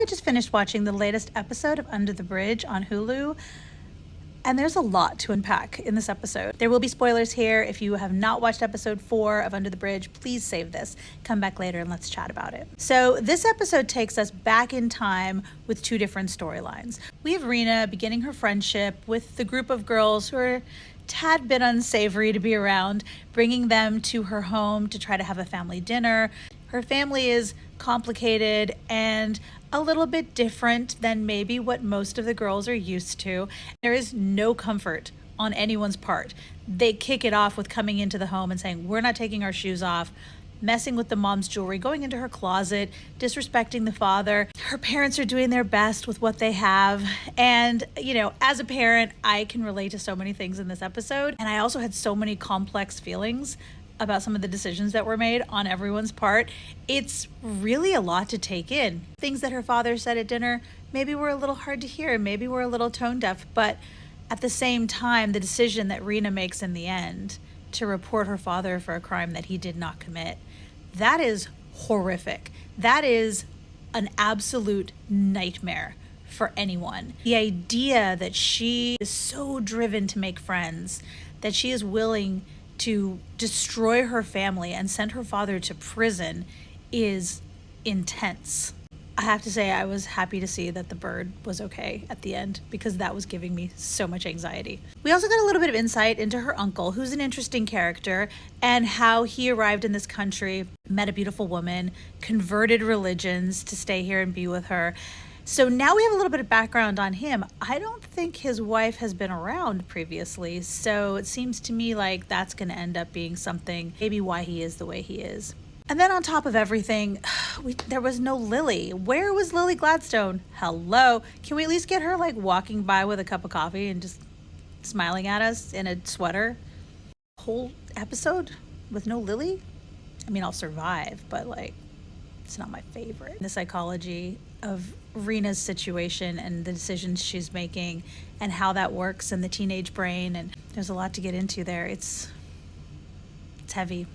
I just finished watching the latest episode of Under the Bridge on Hulu, and there's a lot to unpack in this episode. There will be spoilers here. If you have not watched episode 4 of Under the Bridge, please save this. Come back later and let's chat about it. So this episode takes us back in time with two different storylines. We have Rena beginning her friendship with the group of girls who are tad bit unsavory to be around, bringing them to her home to try to have a family dinner. Her family is complicated and a little bit different than maybe what most of the girls are used to. There is no comfort on anyone's part. They kick it off with coming into the home and saying, we're not taking our shoes off, messing with the mom's jewelry, going into her closet, disrespecting the father. Her parents are doing their best with what they have. And, you know, as a parent, I can relate to so many things in this episode. And I also had so many complex feelings about some of the decisions that were made on everyone's part. It's really a lot to take in. Things that her father said at dinner maybe were a little hard to hear, maybe were a little tone deaf, but at the same time, the decision that Rena makes in the end to report her father for a crime that he did not commit, that is horrific. That is an absolute nightmare for anyone. The idea that she is so driven to make friends, that she is willing to destroy her family and send her father to prison is intense. I have to say I was happy to see that the bird was okay at the end because that was giving me so much anxiety. We also got a little bit of insight into her uncle, who's an interesting character, and how he arrived in this country, met a beautiful woman, converted religions to stay here and be with her. So now we have a little bit of background on him. I don't think his wife has been around previously, so it seems to me like that's going to end up being something, maybe why he is the way he is. And then on top of everything, there was no Lily. Where was Lily Gladstone? Hello? Can we at least get her like walking by with a cup of coffee and just smiling at us in a sweater? Whole episode with no Lily? I mean, I'll survive, but like, it's not my favorite. The psychology of Rena's situation and the decisions she's making and how that works in the teenage brain, and there's a lot to get into there. It's heavy.